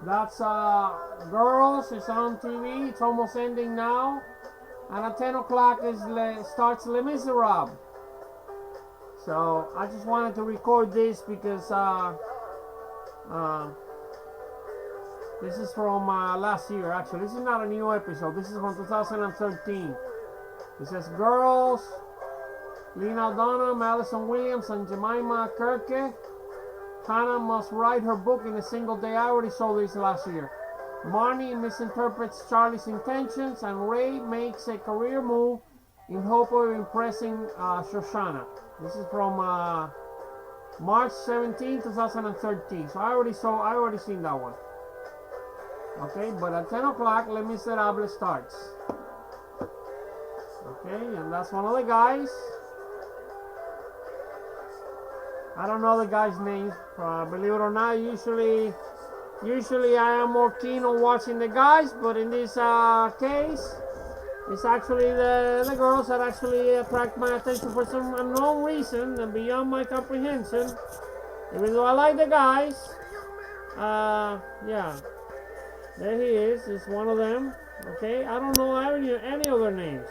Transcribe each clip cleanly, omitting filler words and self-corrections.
That's Girls. It's on TV. It's almost ending now. And at 10 o'clock starts Les Miserables. So I just wanted to record this because uh, this is from last year. Actually, this is not a new episode. This is from 2013. It says Girls, Lena Dunham, Allison Williams, and Jemima Kirke. Hannah must write her book in a single day. I already saw this last year. Marnie misinterprets Charlie's intentions, and Ray makes a career move in hope of impressing Shoshana. This is from March 17, 2013. So I already seen that one. Okay, but at 10 o'clock, Les Miserables starts. Okay, and that's one of the guys. I don't know the guy's name. Believe it or not, usually I am more keen on watching the guys, but in this case, it's actually the girls that actually attract my attention for some unknown reason and beyond my comprehension. Even though I like the guys, yeah, there he is. He's one of them. Okay, I don't know any other names.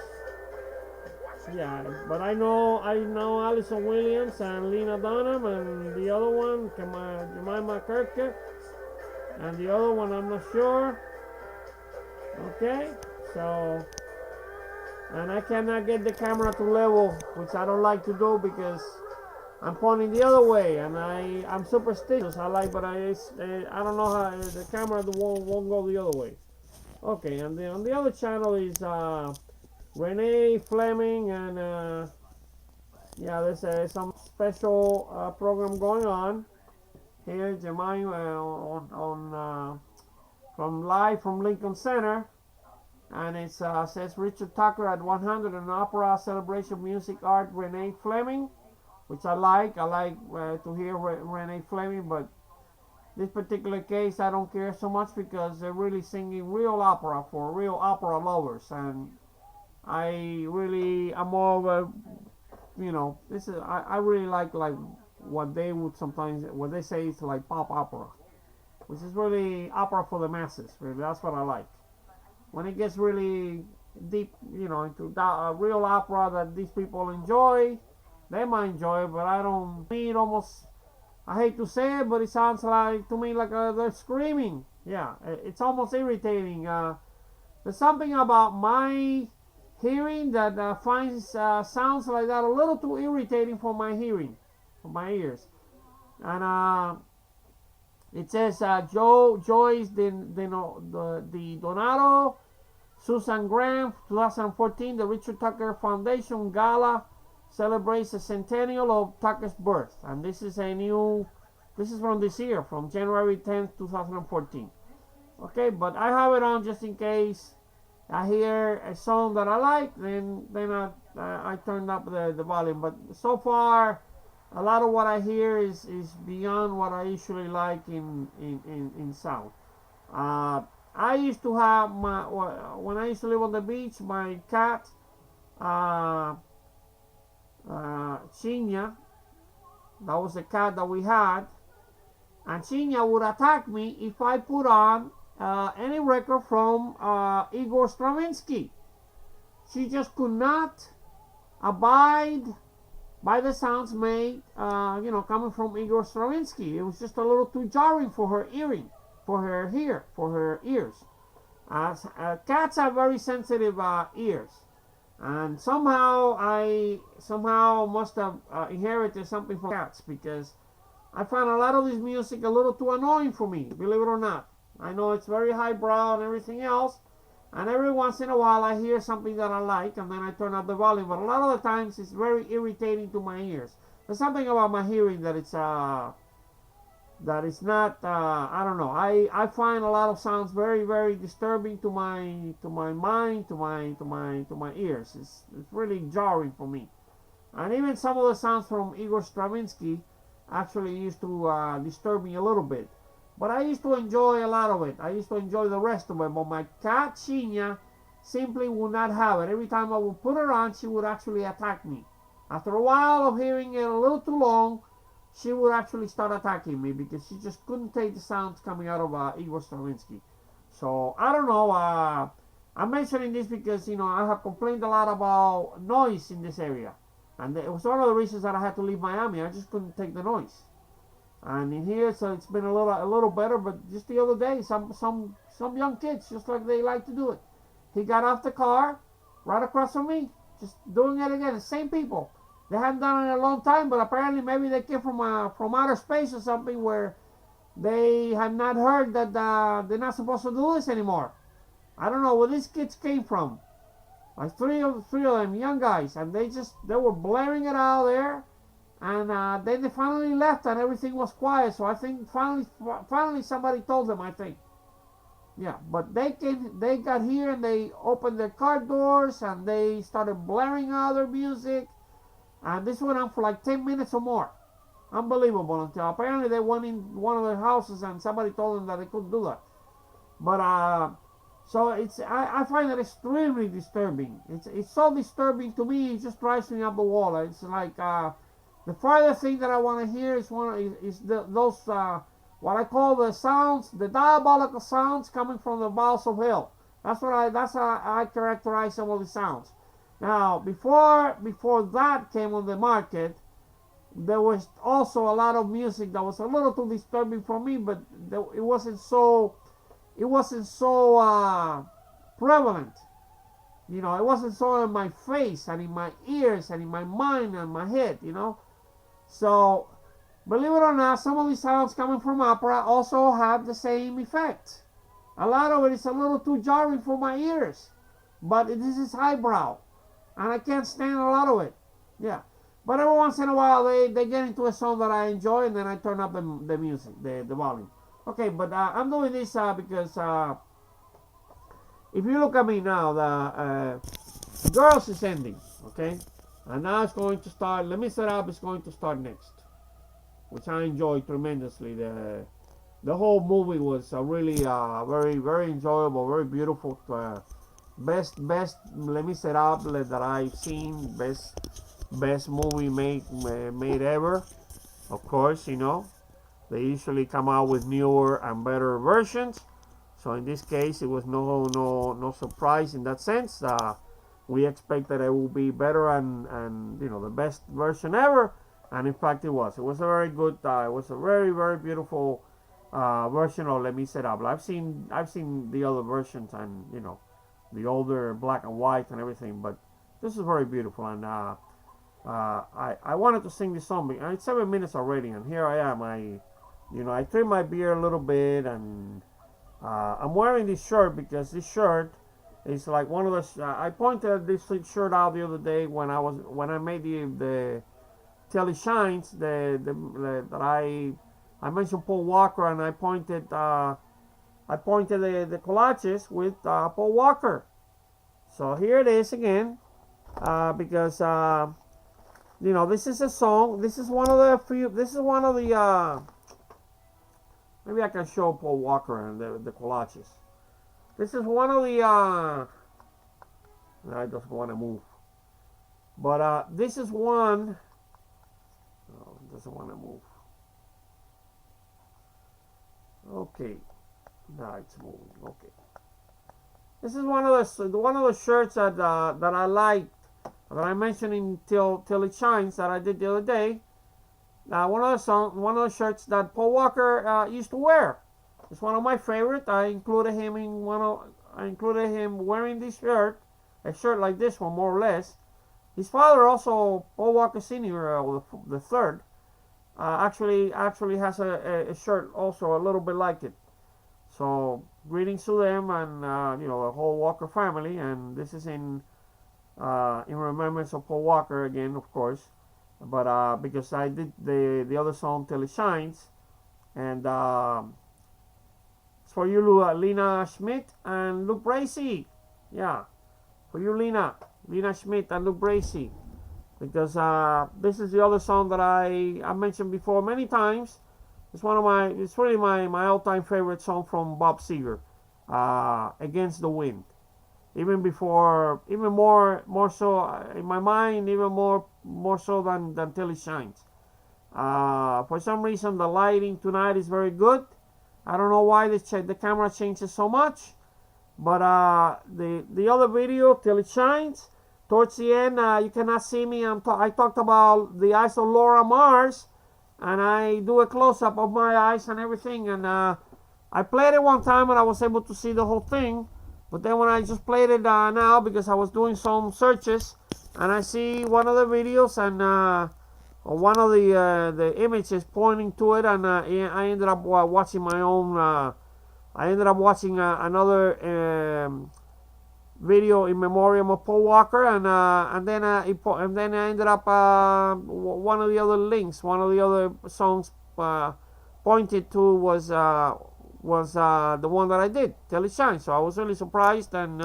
Yeah, but I know Allison Williams and Lena Dunham and the other one, Jemima Kirke, and the other one I'm not sure. Okay, so, and I cannot get the camera to level, which I don't like to do because I'm pointing the other way, and I'm superstitious. But I don't know how the camera won't go the other way. Okay, and on the other channel is Renee Fleming, and yeah, there's some special program going on here, Jemima, from live from Lincoln Center, and it says Richard Tucker at 100, an opera celebration music art, Renee Fleming, which I like to hear Renee Fleming, but this particular case I don't care so much because they're really singing real opera for real opera lovers, and I'm more of a, I really like what they would sometimes, what they say is like pop opera, which is really opera for the masses. Really, that's what I like. When it gets really deep, into real opera that these people enjoy, they might enjoy it, but I don't. Me, it almost, I hate to say it, but it sounds like to me like they're screaming. Yeah, it's almost irritating. There's something about my hearing that finds sounds like that a little too irritating for my hearing, for my ears. And it says Joyce the Donato, Susan Graham, 2014, the Richard Tucker Foundation Gala celebrates the centennial of Tucker's birth, and this is from this year, from January 10th, 2014. Okay, but I have it on just in case I hear a song that I like, then I turn up the volume. But so far, a lot of what I hear is beyond what I usually like in sound. I used to have when I used to live on the beach, my cat, Chinya, that was the cat that we had, and Chinya would attack me if I put on any record from Igor Stravinsky. She just could not abide by the sounds made, coming from Igor Stravinsky. It was just a little too jarring for her ears. Cats have very sensitive ears, and somehow I must have inherited something from cats, because I find a lot of this music a little too annoying for me, believe it or not. I know it's very highbrow and everything else, and every once in a while I hear something that I like, and then I turn up the volume, but a lot of the times it's very irritating to my ears. There's something about my hearing that it's not, I don't know. I find a lot of sounds very, very disturbing to my mind, to my ears. It's really jarring for me. And even some of the sounds from Igor Stravinsky actually used to disturb me a little bit. But I used to enjoy a lot of it. I used to enjoy the rest of it. But my cat, Chinya, simply would not have it. Every time I would put her on, she would actually attack me. After a while of hearing it a little too long, she would actually start attacking me because she just couldn't take the sounds coming out of Igor Stravinsky. So I don't know. I'm mentioning this because I have complained a lot about noise in this area, and it was one of the reasons that I had to leave Miami. I just couldn't take the noise. And in here, so it's been a little better. But just the other day, some young kids, just like they like to do it. He got off the car right across from me, just doing it again. The same people. They hadn't done it in a long time, but apparently maybe they came from outer space or something where they had not heard that they're not supposed to do this anymore. I don't know where these kids came from. Like three of them, young guys, and they were blaring it out there. And then they finally left, and everything was quiet. So I think finally somebody told them. I think, yeah. But they got here, and they opened their car doors, and they started blaring out their music, and this went on for like 10 minutes or more. Unbelievable. Until apparently they went in one of their houses, and somebody told them that they couldn't do that. But so I find it extremely disturbing. It's so disturbing to me. It just drives me up the wall. It's like. The further thing that I want to hear is those what I call the sounds, the diabolical sounds coming from the bowels of hell. That's how I characterize some of the sounds. Now, before that came on the market, there was also a lot of music that was a little too disturbing for me, but it wasn't so prevalent. It wasn't so in my face and in my ears and in my mind and my head. So, believe it or not, some of these sounds coming from opera also have the same effect. A lot of it is a little too jarring for my ears, but this is highbrow, and I can't stand a lot of it. Yeah, but every once in a while they get into a song that I enjoy, and then I turn up the music, the volume. Okay, but I'm doing this because if you look at me now, the Girls is ending, okay? And now it's going to start, Les Miserables is going to start next, which I enjoyed tremendously. The whole movie was really very, very enjoyable, very beautiful. Best Les Miserables that I've seen, best movie made ever. Of course, they usually come out with newer and better versions. So in this case, it was no surprise in that sense. We expected it will be better and the best version ever, and in fact it was. It was a very good. It was a very, very beautiful version of Les Miserables. I've seen the other versions and the older black and white and everything, but this is very beautiful. And I wanted to sing this song. And it's 7 minutes already, and here I am. I trimmed my beard a little bit, and I'm wearing this shirt because this shirt is like one of the. I pointed this shirt out the other day when I made the Till It Shines. That I mentioned Paul Walker, and I pointed the collages with Paul Walker. So here it is again, because this is a song. This is one of the few. This is one of the. Maybe I can show Paul Walker and the collages. This is one of the. I just want to move. But this is one. Oh, it doesn't want to move. Okay. Now it's moving. Okay. This is one of the shirts that I liked, that I mentioned in Till It Shines, that I did the other day. One of the shirts that Paul Walker used to wear. It's one of my favorite. I included him wearing this shirt, a shirt like this one, more or less. His father, also Paul Walker Sr., the third, actually has a shirt also a little bit like it. So greetings to them and the whole Walker family. And this is in remembrance of Paul Walker again, of course. But because I did the other song Till It Shines, and it's for you, Lina Schmidt and Luke Bracey. Yeah, for you, Lina Schmidt and Luke Bracey, because this is the other song that I mentioned before many times. It's really my all-time favorite song from Bob Seger, Against the Wind. Even more so in my mind, even more so than Till It Shines. For some reason, the lighting tonight is very good. I don't know why the camera changes so much. But the other video, Till It Shines, towards the end, you cannot see me. I talked about the eyes of Laura Mars, and I do a close-up of my eyes and everything. And I played it one time, and I was able to see the whole thing. But then when I just played it now, because I was doing some searches, and I see one of the videos, and one of the images pointing to it, and I ended up watching my own. I ended up watching another video in memoriam of Paul Walker, and then I ended up one of the other links, one of the other songs pointed to was the one that I did, Till It Shines. So I was really surprised and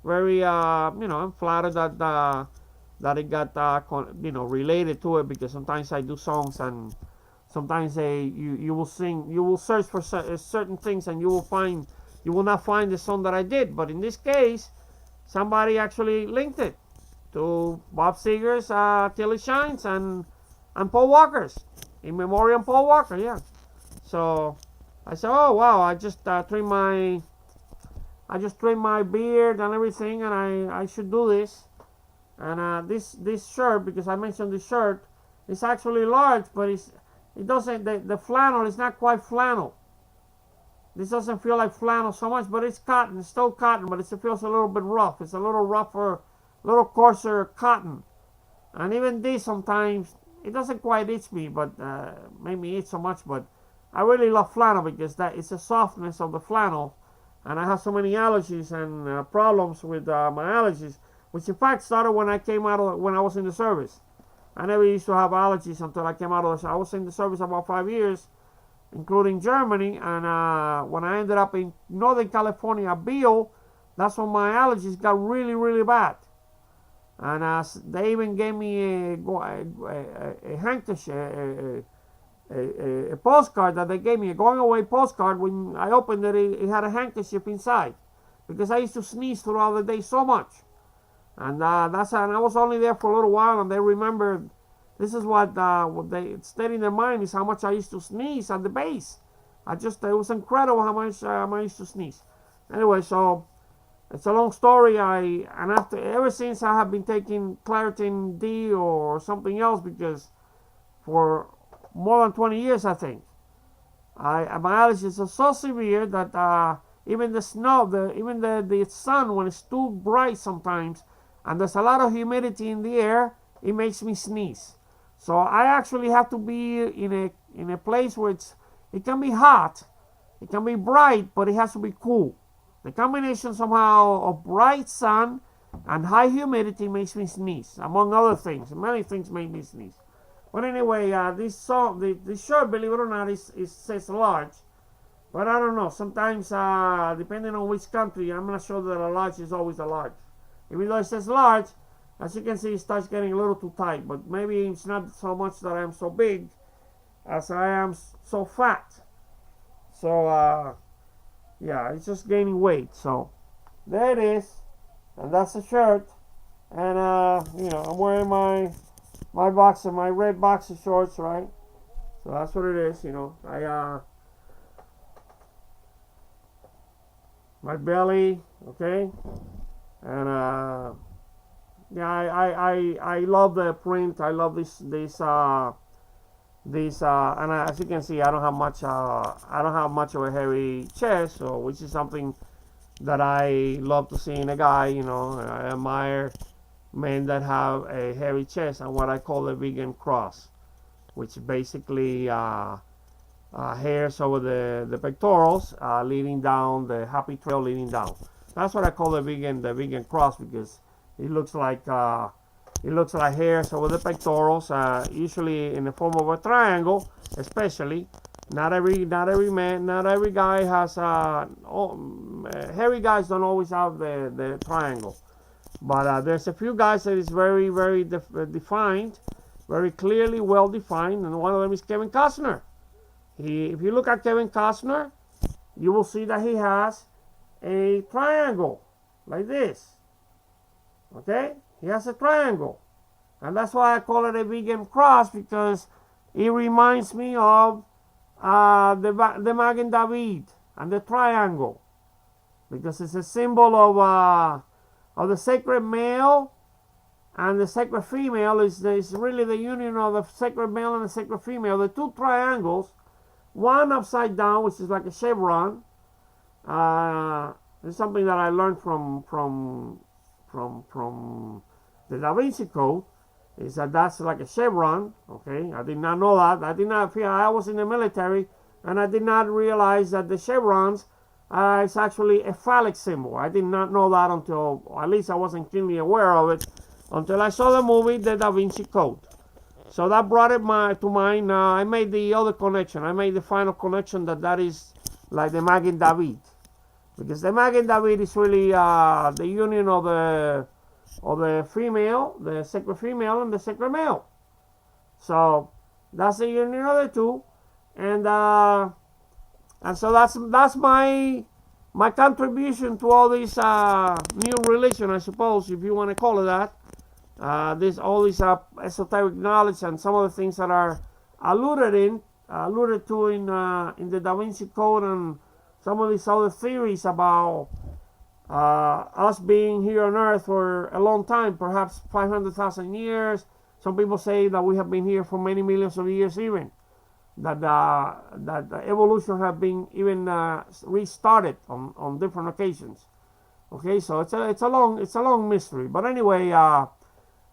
very I'm flattered that it got related to it, because sometimes I do songs and sometimes you will search for certain things and you will not find the song that I did. But in this case, somebody actually linked it to Bob Seger's Till It Shines and Paul Walker's, in memoriam Paul Walker, yeah. So I said, oh wow, I just trimmed my beard and everything, and I should do this. And this shirt, because I mentioned this shirt, it's actually large, but it doesn't, the flannel is not quite flannel. This doesn't feel like flannel so much, but it's cotton. It's still cotton, but it feels a little bit rough. It's a little rougher, a little coarser cotton. And even this sometimes, it doesn't quite itch me, but make me itch so much. But I really love flannel because it's the softness of the flannel. And I have so many allergies and problems with my allergies, which in fact started when I was in the service. I never used to have allergies until I came out of the service. I was in the service about 5 years, including Germany, and when I ended up in Northern California, Beale, that's when my allergies got really, really bad. And they even gave me a handkerchief, a postcard that they gave me, a going away postcard. When I opened it, it had a handkerchief inside, because I used to sneeze throughout the day so much. And and I was only there for a little while, and they remembered. This is what they stayed in their mind, is how much I used to sneeze at the base. It was incredible how much I used to sneeze. Anyway, so it's a long story. Ever since I have been taking Claritin D or something else, because for more than 20 years, I think, my allergies are so severe that even the snow, even the sun, when it's too bright sometimes, and there's a lot of humidity in the air, it makes me sneeze. So I actually have to be in a place where it can be hot, it can be bright, but it has to be cool. The combination somehow of bright sun and high humidity makes me sneeze, among other things. Many things make me sneeze. But anyway, this shirt, believe it or not, it says large. But I don't know. Sometimes, depending on which country, I'm not sure that a large is always a large. Even though it says large, as you can see, it starts getting a little too tight. But maybe it's not so much that I am so big as I am so fat. So, yeah, it's just gaining weight. So, there it is. And that's the shirt. And, I'm wearing my red boxer shorts, right? So that's what it is, my belly, okay? And yeah, I love the print. I love this and as you can see, I don't have much of a hairy chest, so which is something that I love to see in a guy. I admire men that have a hairy chest and what I call the vegan cross, which basically hairs over the pectorals, leading down the happy trail leading down. That's what I call the vegan cross, because it looks like hairs over the pectorals, usually in the form of a triangle. Especially, not every guy has. Hairy guys don't always have the triangle, but there's a few guys that is very, very defined, very clearly well defined, and one of them is Kevin Costner. If you look at Kevin Costner, you will see that he has a triangle like this. Okay, he has a triangle, and that's why I call it a vegan cross, because it reminds me of the Magen David and the triangle, because it's a symbol of the sacred male and the sacred female. Is really the union of the sacred male and the sacred female. The two triangles, one upside down, which is like a chevron. It's something that I learned from the Da Vinci Code. Is that's like a chevron. Okay, I did not know that. I did not feel I was in the military, and I did not realize that the chevrons is actually a phallic symbol. I did not know that until, or at least I wasn't keenly aware of it until I saw the movie The Da Vinci Code. So that brought it to mind. I made the other connection. I made the final connection that is like the Magen David, because the Magen David is really the union of the female, the sacred female, and the sacred male. So that's the union of the two, and so that's my contribution to all this new religion, I suppose, if you want to call it that. All this esoteric knowledge and some of the things that are alluded to in the Da Vinci Code, and some of these other theories about us being here on Earth for a long time, perhaps 500,000 years. Some people say that we have been here for many millions of years, even that evolution have been even restarted on different occasions. Okay, so it's a long mystery. But anyway,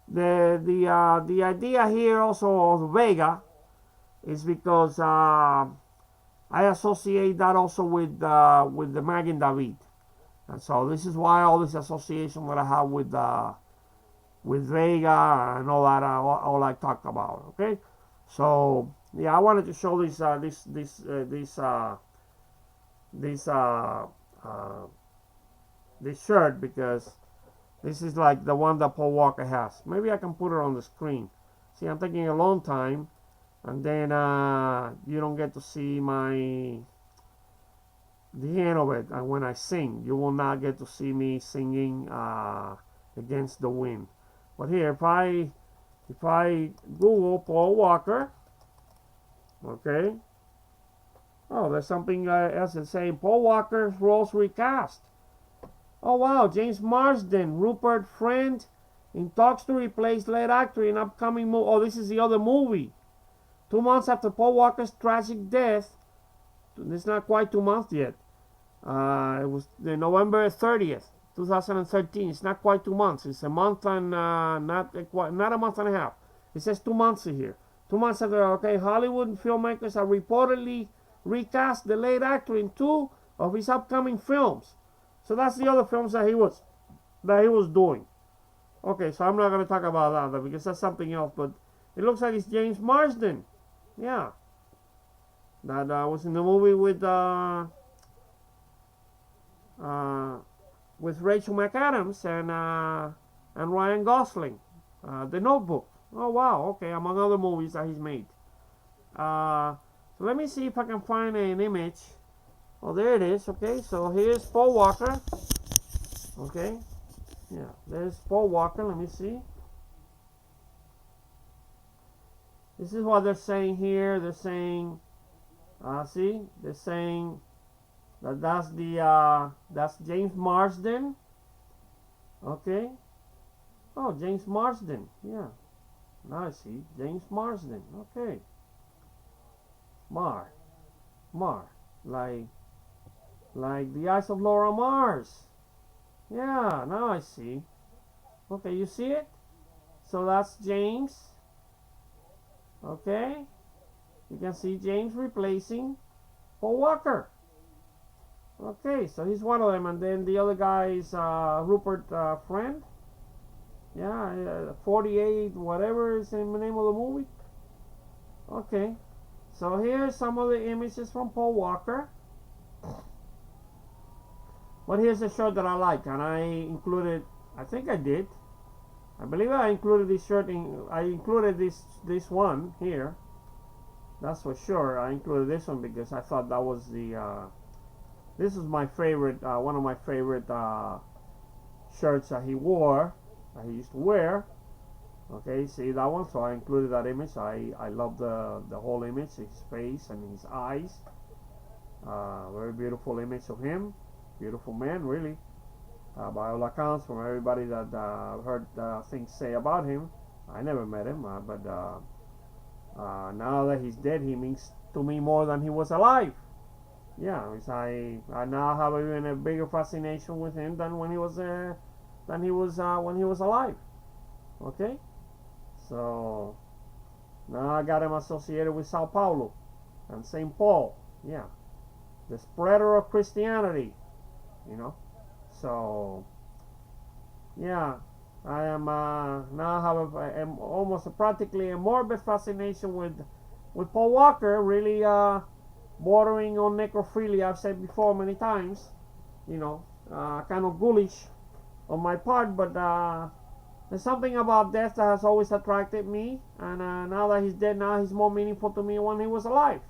the idea here also of Vega is because I associate that also with the Magen David. And so this is why all this association that I have with Vega and all that, all I talked about. Okay, so yeah, I wanted to show this shirt, because this is like the one that Paul Walker has. Maybe I can put it on the screen. See, I'm taking a long time, and then you don't get to see the end of it. And when I sing, you will not get to see me singing Against the Wind. But here, if I Google Paul Walker, okay, oh, there's something else that's saying Paul Walker's roles recast. Oh wow, James Marsden, Rupert Friend in talks to replace lead actor in upcoming movie. Oh, this is the other movie. 2 months after Paul Walker's tragic death, it's not quite 2 months yet. It was November 30th, 2013. It's not quite 2 months. It's a month and not a month and a half. It says 2 months here. 2 months after, okay, Hollywood filmmakers have reportedly recast the lead actor in 2 of his upcoming films. So that's the other films that he was doing. Okay, so I'm not going to talk about that because that's something else. But it looks like it's James Marsden. Yeah, that was in the movie with Rachel McAdams and Ryan Gosling, The Notebook. Oh wow, okay, among other movies that he's made. So let me see if I can find an image. Oh, there it is. Okay, so here's Paul Walker. Okay, yeah, there's Paul Walker. Let me see. This is what they're saying here. They're saying, see, they're saying that's James Marsden. Okay. Oh, James Marsden. Yeah. Now I see James Marsden. Okay. Like the Eyes of Laura Mars. Yeah, now I see. Okay, you see it? So that's James. Okay. You can see James replacing Paul Walker. Okay, so he's one of them, and then the other guy is Rupert Friend. Yeah, 48, whatever is the name of the movie. Okay, so here's some of the images from Paul Walker. But here's a shirt that I like, and I included, I think I did. I believe I included this shirt I included this one here. That's for sure. I included this one because I thought that was this is my favorite, one of my favorite shirts that he wore, that he used to wear. Okay, see that one? So I included that image. I love the whole image, his face and his eyes. Very beautiful image of him. Beautiful man, really. By all accounts, from everybody that heard things say about him. I never met him, but now that he's dead, he means to me more than he was alive. Yeah, I now have even a bigger fascination with him than when he was when he was alive. Okay, so now I got him associated with Sao Paulo and St. Paul. Yeah, the spreader of Christianity. You know, so yeah, I am now have almost practically a morbid fascination with Paul Walker. Really, bordering on necrophilia. I've said before many times. You know, kind of ghoulish on my part, but there's something about death that has always attracted me, and now that he's dead, now he's more meaningful to me when he was alive.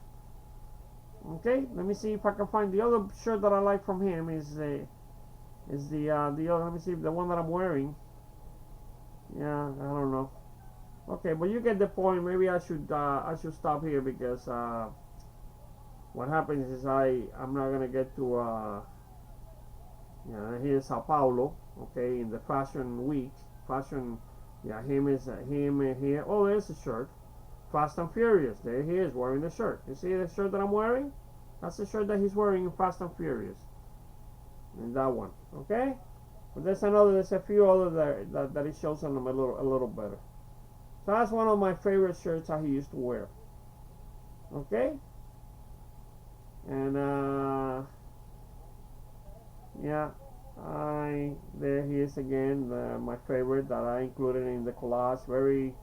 Okay, let me see if I can find the other shirt that I like from him. Is the other? Let me see if the one that I'm wearing. Yeah, I don't know. Okay, but you get the point. Maybe I should stop here because what happens is I'm not gonna get to here's Sao Paulo. Okay, in the fashion week. Fashion, yeah, him here. Oh, there's the shirt. Fast and Furious. There he is wearing the shirt. You see the shirt that I'm wearing? That's the shirt that he's wearing in Fast and Furious. And that one. Okay? But there's a few other that it shows on them a little better. So that's one of my favorite shirts that he used to wear. Okay? And yeah. There he is again, my favorite that I included in the collage, very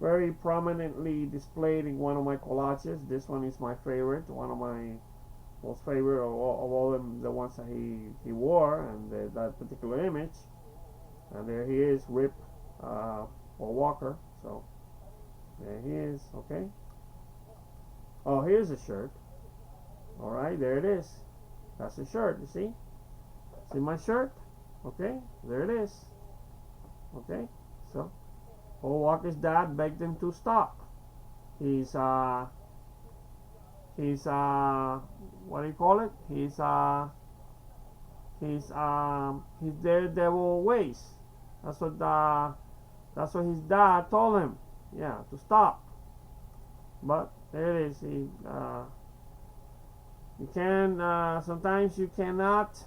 very prominently displayed in one of my collages. This one is my favorite, one of my most favorite of all the ones that he wore, and that particular image. And there he is, Rip Paul Walker. So there he is. Okay. Oh, here's the shirt. All right, there it is. That's the shirt. You see? See my shirt? Okay, there it is. Okay, so Paul Walker's dad begged him to stop. He's what do you call it? His daredevil ways. That's what his dad told him. Yeah, to stop. But there it is. You can sometimes you cannot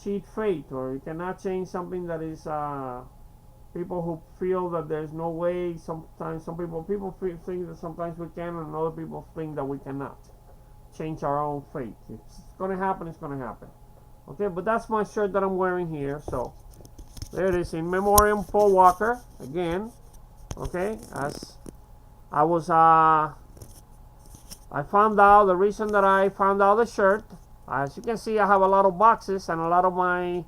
cheat fate, or you cannot change something that is people who feel that there's no way. Sometimes some people think that sometimes we can, and other people think that we cannot change our own fate. It's gonna happen. It's gonna happen. Okay, but that's my shirt that I'm wearing here. So there it is, in memoriam Paul Walker again. Okay, as I was I found out the reason that I found out the shirt. As you can see, I have a lot of boxes, and a lot of my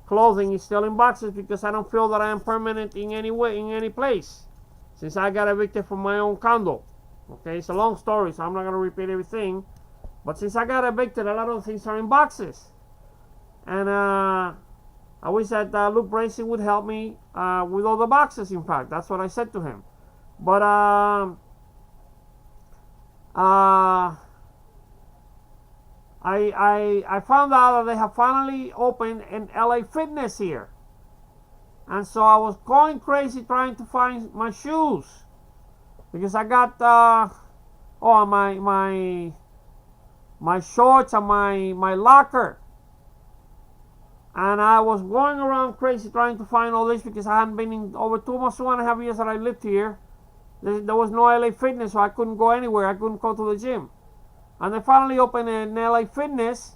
clothing is still in boxes because I don't feel that I am permanent in any way, in any place, since I got evicted from my own condo. Okay, it's a long story, so I'm not going to repeat everything. But since I got evicted, a lot of things are in boxes. And I wish that Luke Bracey would help me with all the boxes, in fact. That's what I said to him. But I found out that they have finally opened an LA Fitness here, and so I was going crazy trying to find my shoes because I got my shorts and my locker, and I was going around crazy trying to find all this because I hadn't been in over 2.5 years that I lived here. There was no LA Fitness, so I couldn't go anywhere. I couldn't go to the gym. And they finally opened an LA Fitness,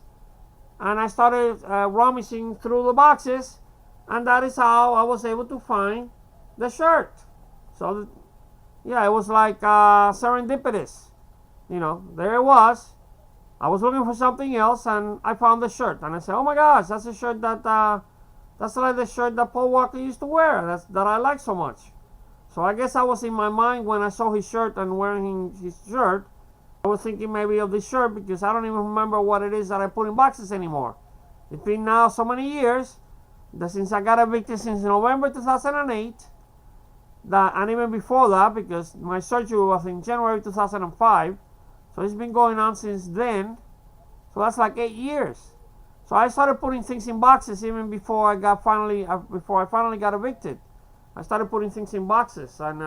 and I started rummaging through the boxes, and that is how I was able to find the shirt. So, yeah, it was like serendipitous. You know, there it was. I was looking for something else, and I found the shirt. And I said, oh my gosh, that's a shirt that's like the shirt that Paul Walker used to wear, that I like so much. So I guess I was in my mind when I saw his shirt and wearing his shirt. I was thinking maybe of this shirt because I don't even remember what it is that I put in boxes anymore. It's been now so many years that since I got evicted since November 2008, that, and even before that, because my surgery was in January 2005, so it's been going on since then. So that's like 8 years. So I started putting things in boxes even before I finally got evicted. I started putting things in boxes, and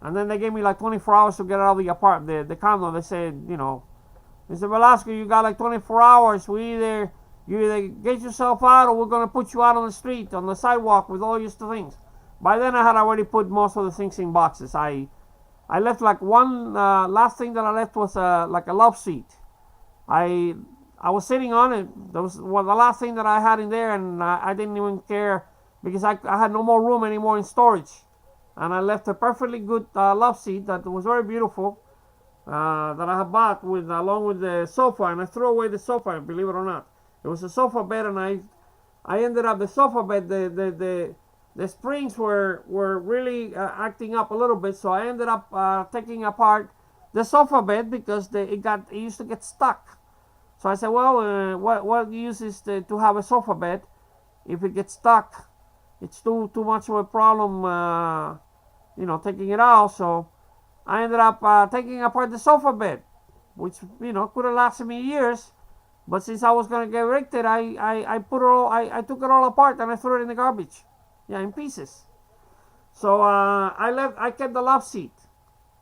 then they gave me like 24 hours to get out of the apartment, the condo. They said, they said, Velasco, you got like 24 hours. You either get yourself out, or we're gonna put you out on the street, on the sidewalk, with all your things. By then, I had already put most of the things in boxes. I left like one last thing that I left was like a love seat. I was sitting on it. That was the last thing that I had in there, and I didn't even care because I had no more room anymore in storage. And I left a perfectly good love seat that was very beautiful that I had bought along with the sofa, and I threw away the sofa, believe it or not. It was a sofa bed, and I ended up the sofa bed. The springs were really acting up a little bit, so I ended up taking apart the sofa bed because it used to get stuck. So I said, well, what use is to have a sofa bed if it gets stuck? It's too much of a problem, taking it out. So I ended up taking apart the sofa bed, which could have lasted me years. But since I was gonna get evicted, I took it all apart and I threw it in the garbage, in pieces. So I kept the love seat,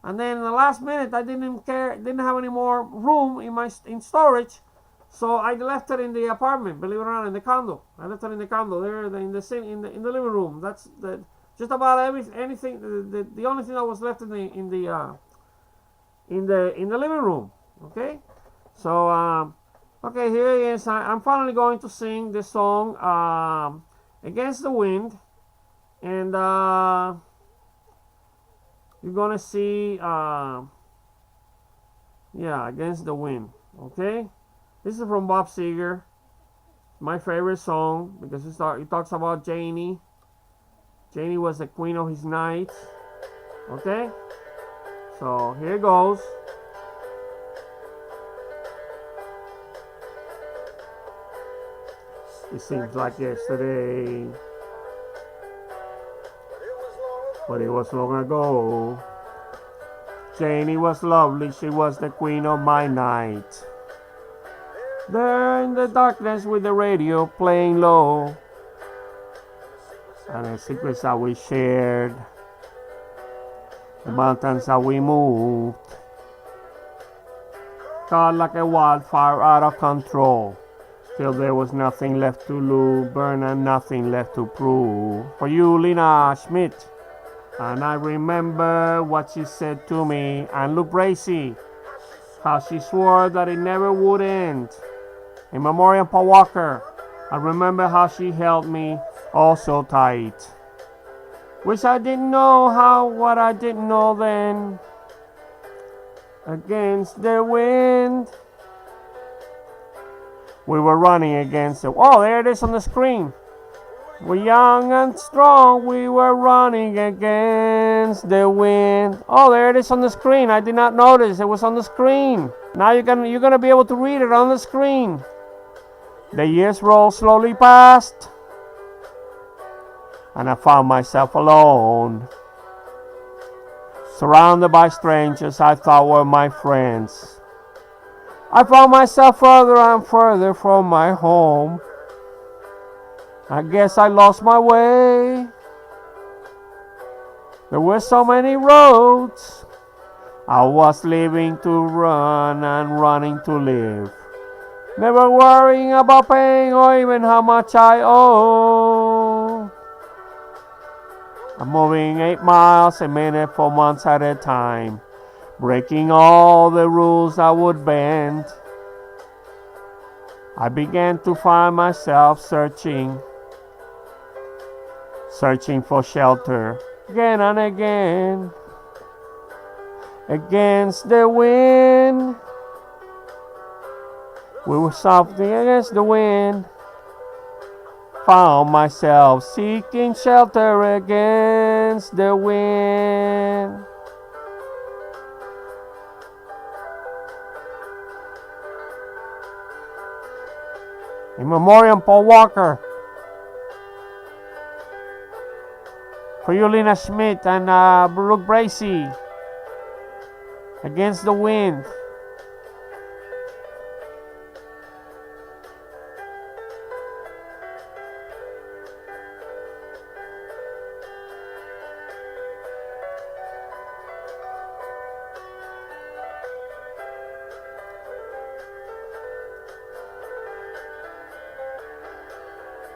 and then in the last minute I didn't have any more room in storage, so I left it in the apartment. Believe it or not, in the condo. I left it in the condo there in the living room. That's just about anything. The only thing that was left in the living room. Okay, so. Okay, here it is. I'm finally going to sing the song Against the Wind. And you're going to see, Against the Wind. Okay? This is from Bob Seger. My favorite song because it talks about JENNY. JENNY was the queen of his night. Okay? So, here goes. It seems like yesterday, but it was long ago. JENNY was lovely, she was the queen of my night. There in the darkness with the radio playing low, and the secrets that we shared, the mountains that we moved, caught like a wildfire out of control. Till there was nothing left to lose, burn, and nothing left to prove. For you, LINA Schmidt. And I remember what she said to me, and look, BRACEY, how she swore that it never would end. In memoriam, MEMPWALKER. I remember how she held me all so tight. Wish I didn't know what I didn't know then. Against the wind. We were running against it. Oh, there it is on the screen. We're young and strong. We were running against the wind. Oh, there it is on the screen. I did not notice it was on the screen. Now you're gonna be able to read it on the screen. The years rolled slowly past, and I found myself alone, surrounded by strangers I thought were my friends. I found myself further and further from my home. I guess I lost my way. There were so many roads. I was living to run and running to live. Never worrying about paying or even how much I owe. I'm moving 8 miles a minute for months at a time, breaking all the rules I would bend. I began to find myself searching for shelter again and again. Against the wind, we were softly against the wind. Found myself seeking shelter against the wind. In memoriam, MEMPWALKER. For you, Lina Schmidt and Brooke Bracey. Against the Wind.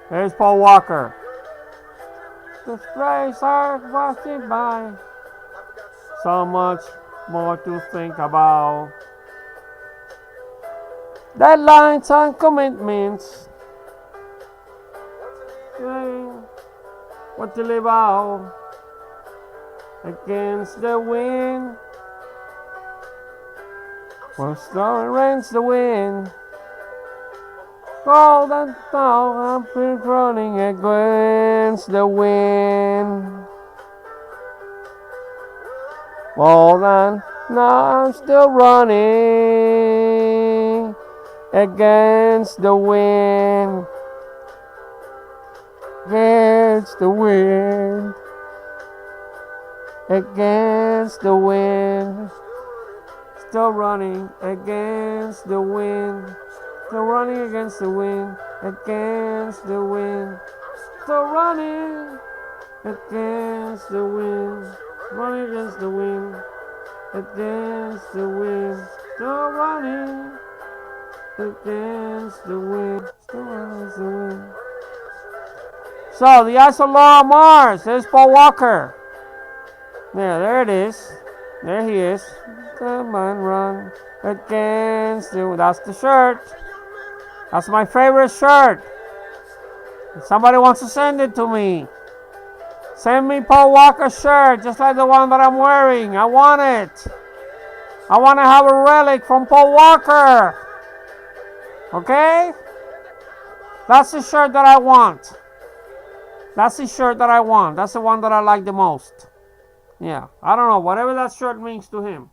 There's Paul Walker. The strays are passing by. So much more to think about. Deadlines and commitments. What to live out against the wind. Well, storm rains the wind. Cold and snow, I'm been running against the wind. Well, then, now I'm still running against the wind. Against the wind. Against the wind. Still running against the wind. Still running against the wind, against the wind. Still running against the wind, running against the wind, against the wind. Still running against the wind, still running against the wind. So the Isola Mars, there's Paul Walker. Yeah, there it is. There he is. Come on, run against the wind. That's the shirt. That's my favorite shirt. If somebody wants to send it to me, send me Paul Walker's shirt, just like the one that I'm wearing. I want it. I want to have a relic from Paul Walker. Okay? That's the shirt that I want. That's the shirt that I want. That's the one that I like the most. Yeah. I don't know. Whatever that shirt means to him.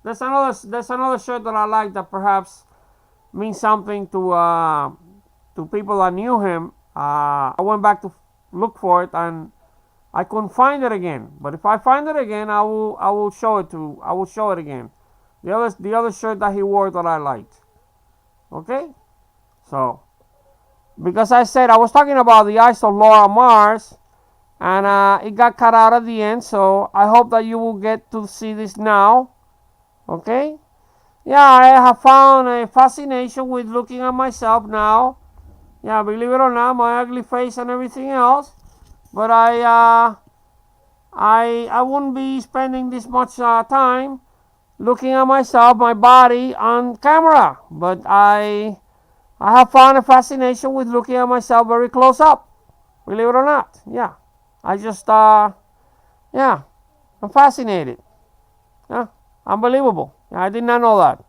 There's another shirt that I like that perhaps means something to people that knew him. I went back to look for it and I couldn't find it again. But if I find it again, I will show it again. The other shirt that he wore that I liked. Okay? So, because I said I was talking about the eyes of Laura Mars, and it got cut out at the end. So I hope that you will get to see this now. Okay? Yeah, I have found a fascination with looking at myself now. Yeah, believe it or not, my ugly face and everything else. But I wouldn't be spending this much time looking at myself, my body on camera. But I have found a fascination with looking at myself very close up. Believe it or not. Yeah, I just I'm fascinated. Yeah, unbelievable. I did not know that.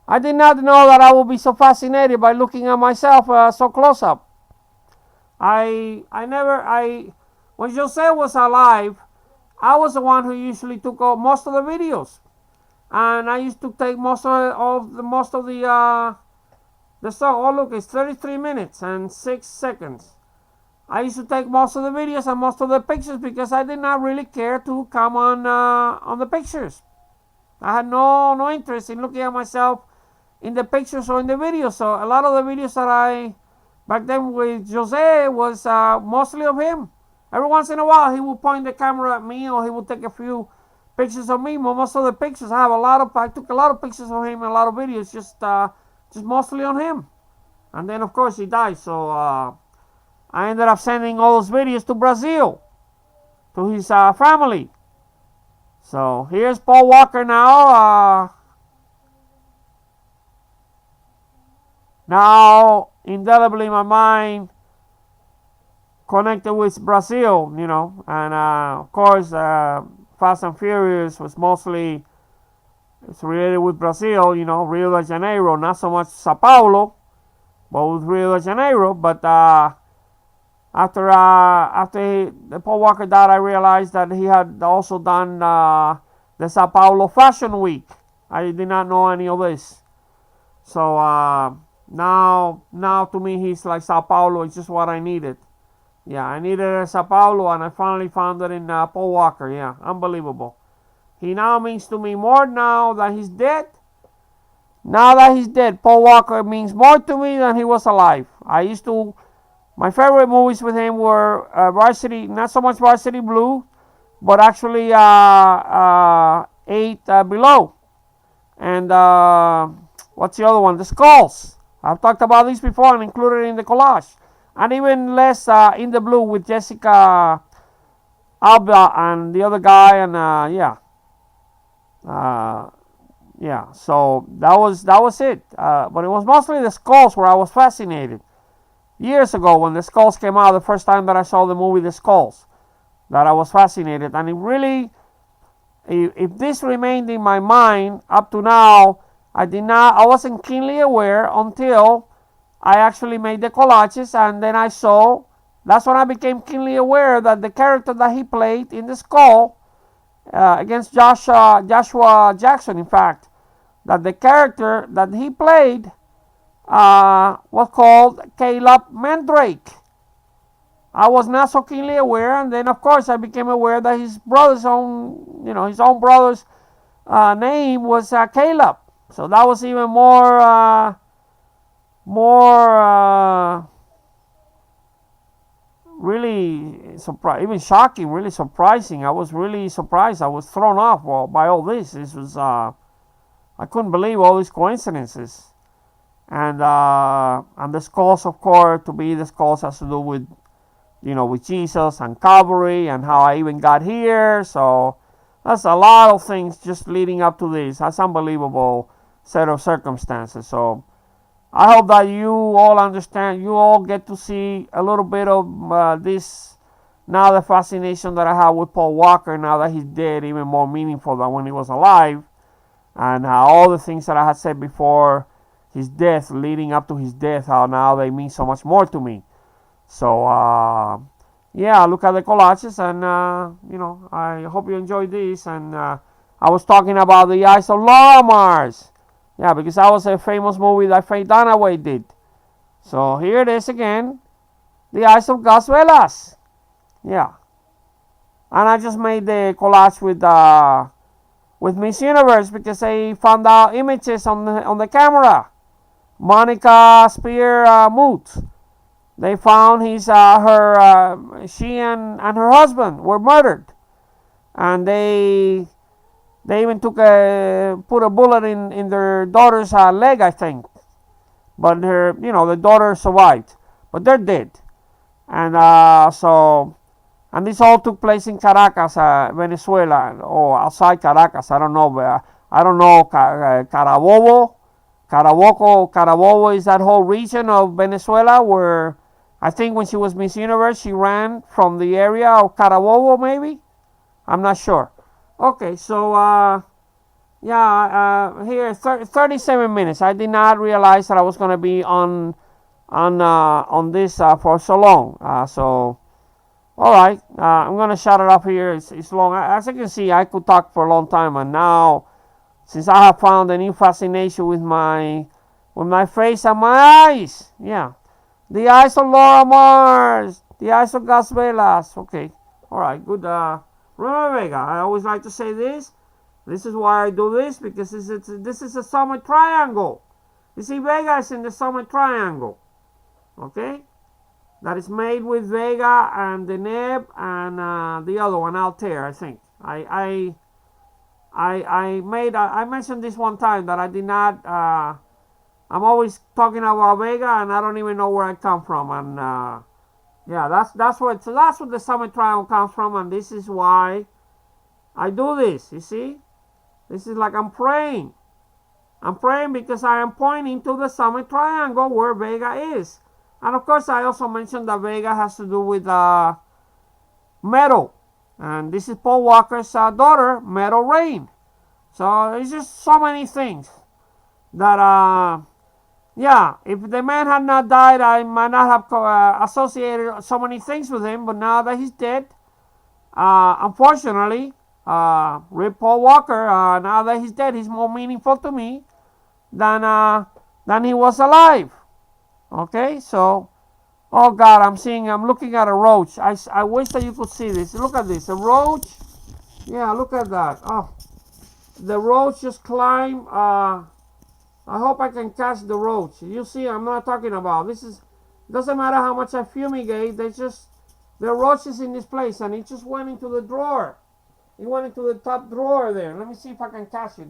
I did not know that I would be so fascinated by looking at myself so close up. When Jose was alive, I was the one who usually took most of the videos, and I used to take most of the song. Oh look, it's 33 minutes and 6 seconds. I used to take most of the videos and most of the pictures because I did not really care to come on the pictures. I had no interest in looking at myself in the pictures or in the videos. So a lot of the videos that I back then with Jose was mostly of him. Every once in a while he would point the camera at me or he would take a few pictures of me. Most of the pictures I took a lot of pictures of him and a lot of videos just mostly on him. And then of course he died, so I ended up sending all those videos to Brazil, to his family. So here's Paul Walker now. Now indelibly my mind connected with Brazil, you know, and of course Fast and Furious was mostly related with Brazil, you know, Rio de Janeiro, not so much Sao Paulo, but with Rio de Janeiro. But after Paul Walker died, I realized that he had also done the Sao Paulo Fashion Week. I did not know any of this. So now to me he's like Sao Paulo. It's just what I needed. Yeah, I needed it in Sao Paulo, and I finally found it in Paul Walker. Yeah, unbelievable. He now means to me more now that he's dead. Now that he's dead, Paul Walker means more to me than he was alive. My favorite movies with him were Varsity, not so much Varsity Blue, but actually 8 Below. And what's the other one? The Skulls. I've talked about this before and included it in the collage. And even less In the Blue with Jessica Alba and the other guy, and yeah, so that was it. But it was mostly the Skulls where I was fascinated. Years ago, when the Skulls came out, the first time that I saw the movie The Skulls, that I was fascinated. And it really, if this remained in my mind up to now, I wasn't keenly aware until I actually made the collages, and then that's when I became keenly aware that the character that he played in The Skull, against Joshua Jackson, in fact, that the character that he played was called Caleb Mandrake. I was not so keenly aware, and then of course I became aware that his own brother's name was Caleb. So that was even more really even shocking, really surprising. I was really surprised. I was thrown off by all this. This was I couldn't believe all these coincidences. And the Skulls, of course, to be the Skulls has to do with with Jesus and Calvary and how I even got here. So that's a lot of things just leading up to this. That's unbelievable set of circumstances. So I hope that you all understand, you all get to see a little bit of this, now the fascination that I have with Paul Walker, now that he's dead, even more meaningful than when he was alive. And all the things that I had said before his death, leading up to his death, how now they mean so much more to me. So, yeah, look at the collages, and, I hope you enjoyed this. And I was talking about The Eyes of Laura Mars. Yeah, because that was a famous movie that Faye Dunaway did. So here it is again, The Eyes of Gus Velas. Yeah. And I just made the collage with Miss Universe because I found out images on the camera. Monica Spear Moot. They found she and her husband were murdered, and they even put a bullet in their daughter's leg, I think. But the daughter survived, but they're dead. And and this all took place in Caracas, Venezuela, or outside Caracas. I don't know, but I don't know. Carabobo is that whole region of Venezuela where I think when she was Miss Universe, she ran from the area of Carabobo, maybe. I'm not sure. Okay, so here 37 minutes. I did not realize that I was going to be on this for so long. So all right, I'm going to shut it up here. It's long. As you can see, I could talk for a long time, and now since I have found a new fascination with my face and my eyes, yeah, the eyes of Laura Mars, the eyes of Gus Velas. Okay, all right, good. Remember, Vega, I always like to say this. This is why I do this, because this is a summit triangle. You see, Vega is in the summit triangle. Okay? That is made with Vega and the Neb and the other one, Altair, I think. I mentioned this one time that I did not. I'm always talking about Vega, and I don't even know where I come from. And yeah, that's what the summit triangle comes from, and this is why I do this. You see, this is like I'm praying. I'm praying because I am pointing to the summit triangle where Vega is. And of course, I also mentioned that Vega has to do with metal. And this is Paul Walker's daughter, Metal Rain. So it's just so many things that, yeah, if the man had not died, I might not have associated so many things with him. But now that he's dead, unfortunately, Rip Paul Walker, now that he's dead, he's more meaningful to me than he was alive. Okay, so, Oh God, I'm looking at a roach. I wish that you could see this. Look at this, a roach. Yeah, look at that. Oh, the roach just climbed. I hope I can catch the roach. You see, I'm not talking about. This is, doesn't matter how much I fumigate. There are roaches in this place, and it just went into the drawer. It went into the top drawer there. Let me see if I can catch it.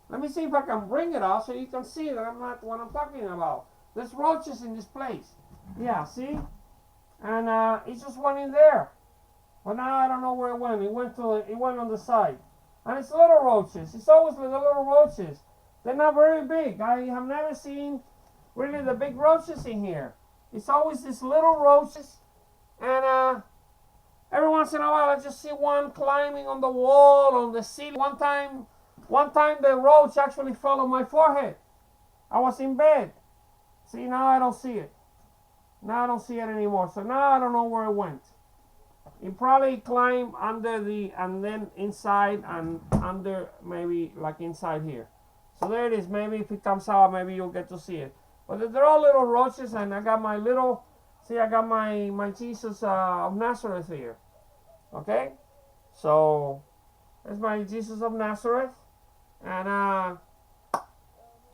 Let me see if I can bring it out so you can see that I'm not what I'm talking about. There's roaches in this place. Yeah, see? And it just went in there. But now I don't know where it went. It went on the side. And it's little roaches. It's always the little roaches. They're not very big. I have never seen really the big roaches in here. It's always these little roaches. And every once in a while I just see one climbing on the wall, on the ceiling. One time the roach actually fell on my forehead. I was in bed. See, now I don't see it. Now I don't see it anymore. So now I don't know where it went. It probably climbed under and then inside and under, maybe like inside here. So there it is. Maybe if it comes out, maybe you'll get to see it. But they're all little roaches, and I got my little, see, I got my Jesus of Nazareth here. Okay? So, there's my Jesus of Nazareth. And now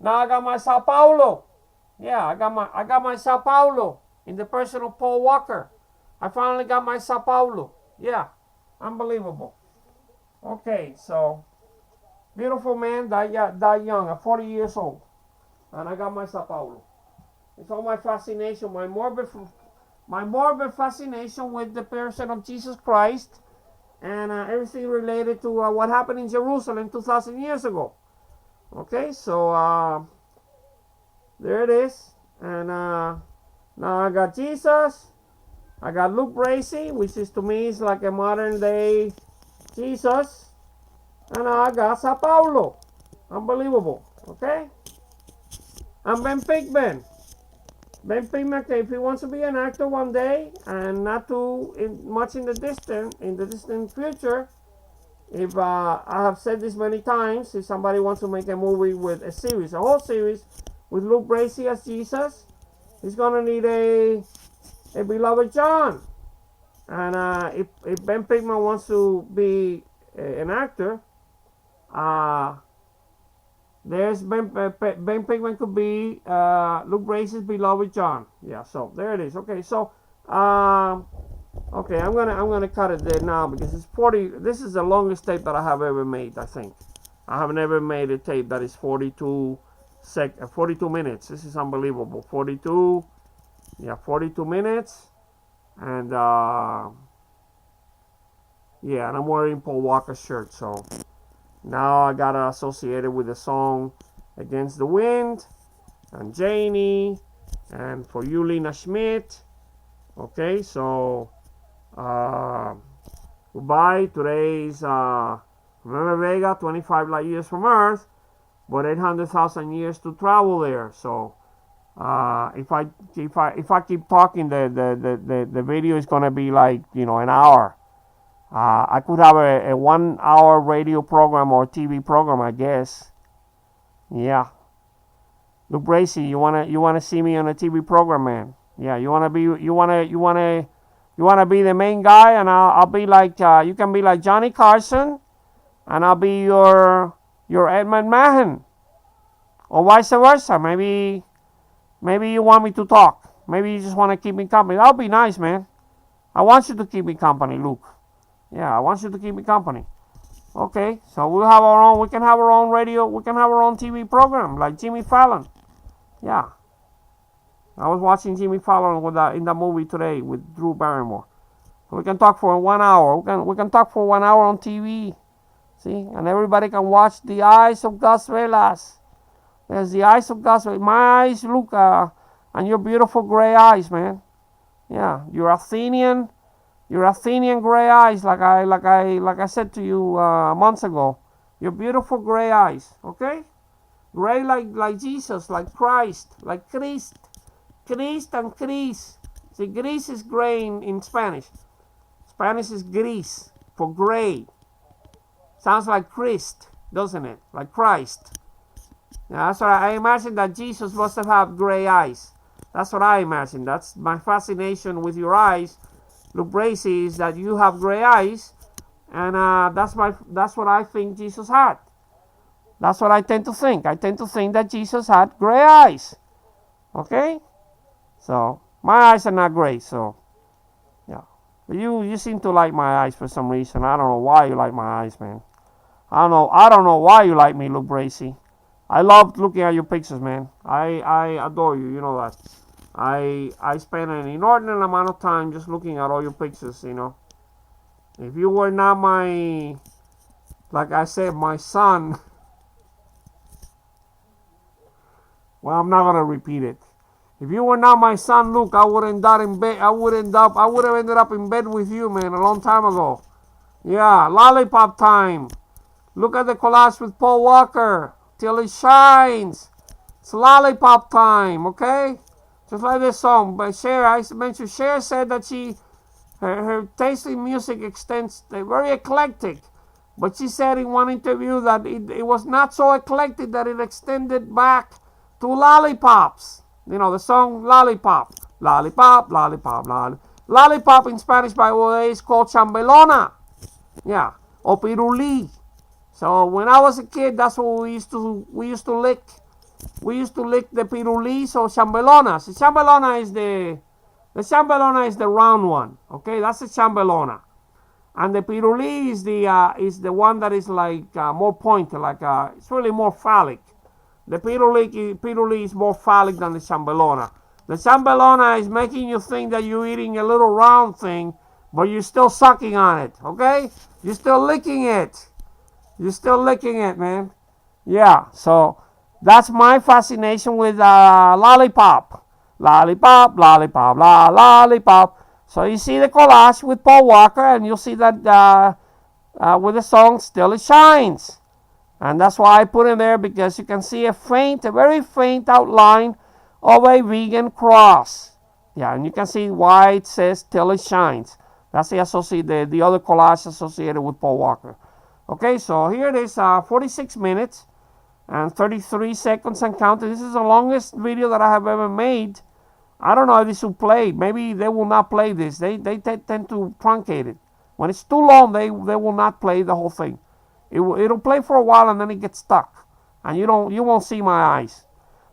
I got my Sao Paulo. Yeah, I got my Sao Paulo in the person of Paul Walker. I finally got my Sao Paulo. Yeah, unbelievable. Okay, so beautiful man, died young, at 40 years old, and I got my Sao Paulo. It's all my fascination, my morbid fascination with the person of Jesus Christ, and everything related to what happened in Jerusalem 2,000 years ago. Okay, so there it is, and now I got Jesus. I got Luke Bracey, which is to me is like a modern day Jesus. And I got Sao Paulo. Unbelievable. Okay? And Ben Pickman. Ben Pickman, if he wants to be an actor one day, and not too much in the distant future, if I have said this many times, if somebody wants to make a movie with a whole series, with Luke Bracey as Jesus, he's gonna need a beloved John. And if Ben Pickman wants to be an actor, there's Ben Pickman could be Luke Bracey's beloved John. Yeah, so there it is. Okay, so okay, I'm gonna cut it there now because it's 40. This is the longest tape that I have ever made. I think I have never made a tape that is 42 minutes. This is unbelievable. 42 minutes, and yeah, and I'm wearing Paul Walker shirt, so now I got it associated with the song Against the Wind, and JENNY, and for you, Lina Schmidt. Okay, so goodbye. Today's remember Vega, 25 light years from Earth, but 800,000 years to travel there. So if I keep talking, the video is gonna be like, you know, an hour. I could have a 1 hour radio program or TV program, I guess. Yeah. Luke Bracey, you wanna see me on a TV program, man? Yeah, you wanna be the main guy, and I'll be like you can be like Johnny Carson, and I'll be your Edmund Mahan, or vice versa. Maybe you want me to talk. Maybe you just want to keep me company. That'll be nice, man. I want you to keep me company, Luke. Yeah, I want you to keep me company. Okay, so we can have our own radio, we can have our own TV program, like Jimmy Fallon. Yeah. I was watching Jimmy Fallon in that movie today with Drew Barrymore. We can talk for 1 hour. We can talk for 1 hour on TV. See? And everybody can watch The Eyes of Gus Velas. There's The Eyes of Gus Velas. My eyes, Luka, and your beautiful gray eyes, man. Yeah, your Athenian gray eyes, like I said to you months ago. Your beautiful gray eyes, okay? Gray like Jesus, like Christ, like Christ. Christ and Cris. See, gris is gray in Spanish. Spanish is gris for gray. Sounds like Christ, doesn't it? Like Christ. Yeah, that's why I imagine that Jesus must have had gray eyes. That's what I imagine. That's my fascination with your eyes, Luke Bracey, is that you have gray eyes, and that's what I think Jesus had. That's what I tend to think. I tend to think that Jesus had gray eyes. Okay? So, my eyes are not gray, so, yeah. But you seem to like my eyes for some reason. I don't know why you like my eyes, man. I don't know why you like me, Luke Bracey. I love looking at your pictures, man. I adore you, you know that. I spend an inordinate amount of time just looking at all your pictures, you know. If you were not my, like I said, my son, well, I'm not gonna repeat it. If you were not my son, Luke, I would have ended up in bed with you, man, a long time ago. Yeah, lollipop time. Look at the collage with Paul Walker. Till it shines. It's lollipop time, okay? Just like this song. But Cher, I mentioned, Cher said that her taste in music extends, very eclectic. But she said in one interview that it was not so eclectic that it extended back to lollipops. You know, the song Lollipop. Lollipop, lollipop, lollipop. Lollipop in Spanish, by the way, is called chambelona. Yeah, or pirulí. So when I was a kid, that's what we used to lick. We used to lick the pirulis or chambelonas. The chambelona is the round one. Okay, that's the chambelona, and the piruli is the one that is like more pointed, like it's really more phallic. The piruli is more phallic than the chambelona. The chambelona is making you think that you're eating a little round thing, but you're still sucking on it. Okay, you're still licking it. You're still licking it, man. Yeah, so that's my fascination with lollipop. Lollipop, lollipop, lollipop. So you see the collage with Paul Walker, and you'll see that with the song Still It Shines. And that's why I put it there, because you can see a very faint outline of a vegan cross. Yeah, and you can see why it says Still It Shines. That's the other collage associated with Paul Walker. Okay, so here it is, 46 minutes and 33 seconds and counting. This is the longest video that I have ever made. I don't know if this will play. Maybe they will not play this. They tend to truncate it. When it's too long, they will not play the whole thing. It'll play for a while and then it gets stuck. And you won't see my eyes.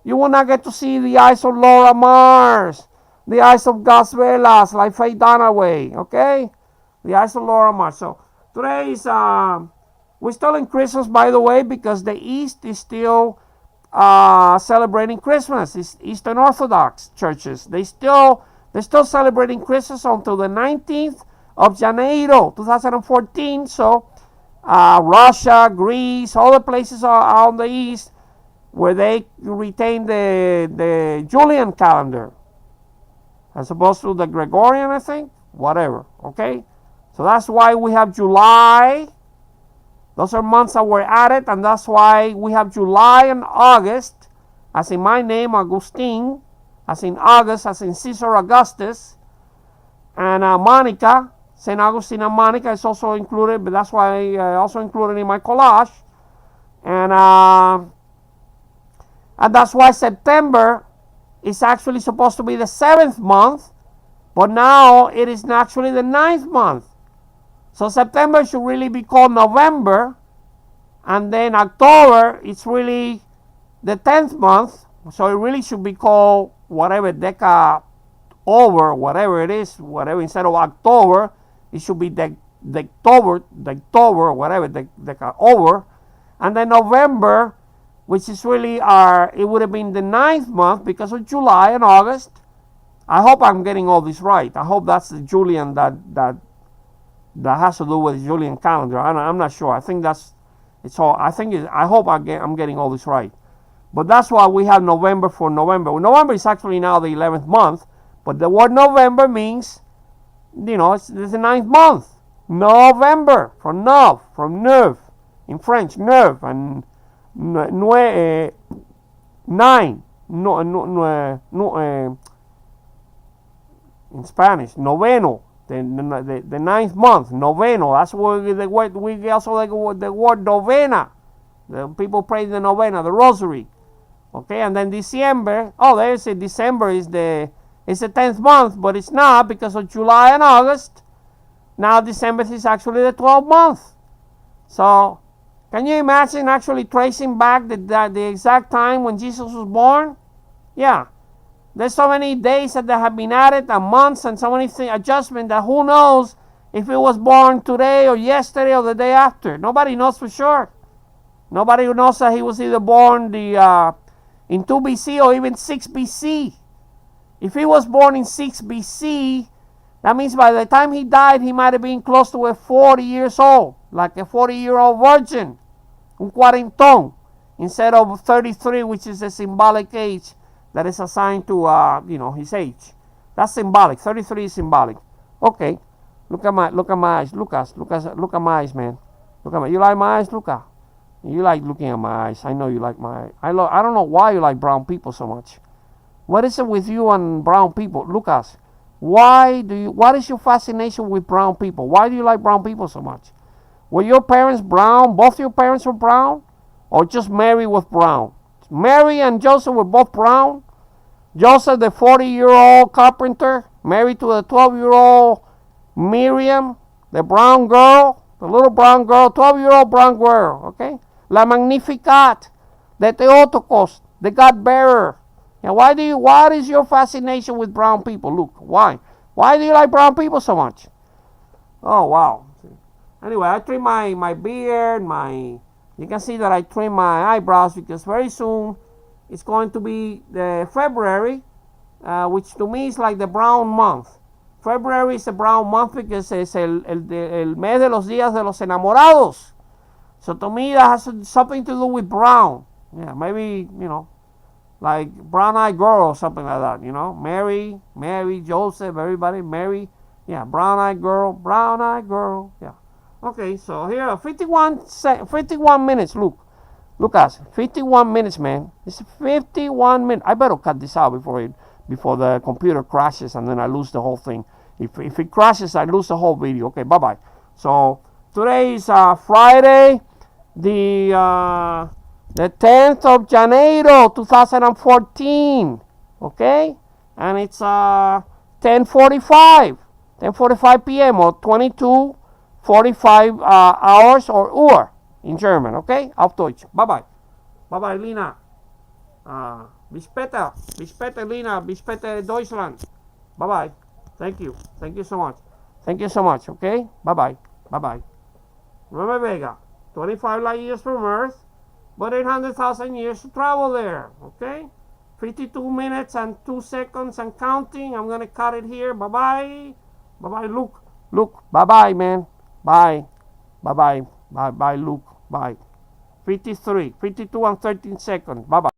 You will not get to see the eyes of Laura Mars. The eyes of Gus Velas, like Faye Dunaway. Okay? The eyes of Laura Mars. So today is... we're still in Christmas, by the way, because the East is still celebrating Christmas. It's Eastern Orthodox churches. They're still celebrating Christmas until the 19th of Janeiro, 2014. So Russia, Greece, all the places are on the East where they retain the Julian calendar as opposed to the Gregorian, I think. Whatever, okay? So that's why we have July. Those are months that were added, and that's why we have July and August, as in my name, Agustin, as in August, as in Caesar Augustus, and Monica, St. Augustine and Monica is also included, but that's why I also included in my collage. And that's why September is actually supposed to be the 7th month, but now it is actually the 9th month. So September should really be called November, and then October, it's really the 10th month, so it really should be called whatever, Deca-over, whatever it is, whatever, instead of October, it should be Dectober, whatever, Deca-over, and then November, which is really it would have been the 9th month because of July and August. I hope I'm getting all this right. I hope that's the Julian that has to do with the Julian calendar. I'm not sure. I think I hope I'm getting all this right. But that's why we have November for November. Well, November is actually now the 11th month, but the word November means, it's the 9th month. November, from neuf, in French, neuf, and nine, in Spanish, noveno. The 9th month, noveno. That's where we also like the word novena. The people pray the novena, the rosary. Okay, and then December, oh, there's a December is the 10th month, but it's not because of July and August. Now December is actually the 12th month. So, can you imagine actually tracing back the exact time when Jesus was born? Yeah. There's so many days that have been added and months and so many adjustments that who knows if it was born today or yesterday or the day after. Nobody knows for sure. Nobody knows that he was either born in 2 BC or even 6 BC. If he was born in 6 BC, that means by the time he died, he might have been close to 40 years old, like a 40-year-old virgin, un cuarentón, instead of 33, which is a symbolic age that is assigned to his age. That's symbolic. 33 is symbolic. Okay, look at my eyes, Lucas. Look at my eyes, man. You like my eyes, Lucas? You like looking at my eyes. I know you like my eyes. I don't know why you like brown people so much. What is it with you and brown people, Lucas? What is your fascination with brown people? Why do you like brown people so much? Were your parents brown? Both your parents were brown? Or just Mary was brown? Mary and Joseph were both brown. Joseph, the 40-year-old carpenter, married to the 12-year-old Miriam, the brown girl, the little brown girl, 12-year-old brown girl, okay? La Magnificat, the Theotokos, the God-bearer. Now, what is your fascination with brown people, Luke? Why? Why do you like brown people so much? Oh, wow. Anyway, I trim my beard, you can see that I trim my eyebrows because very soon it's going to be the February, which to me is like the brown month. February is a brown month because es el mes de los días de los enamorados. So to me that has something to do with brown. Yeah, maybe, like brown-eyed girl or something like that, Mary, Joseph, everybody, Mary. Yeah, brown-eyed girl, yeah. Okay, so here, 51 minutes, Lucas, 51 minutes, man. It's 51 minutes. I better cut this out before the computer crashes and then I lose the whole thing. If it crashes, I lose the whole video. Okay, bye-bye. So, today is Friday, the 10th of Janeiro, 2014. Okay? And it's 10:45 p.m. or 22:45 hours or Uhr in German. Okay? Auf Deutsch. Bye-bye. Bye-bye, Lina. Bis später, Lina. Bis später, Deutschland. Bye-bye. Thank you so much. Okay? Bye-bye. Remember Vega, 25 light years from Earth, but 800,000 years to travel there. Okay? 52 minutes and 2 seconds and counting. I'm going to cut it here. Bye-bye. Bye-bye, Luke. Bye-bye, man. Bye. Bye-bye. Bye-bye, Luke. Bye. 52 and 13 seconds. Bye-bye.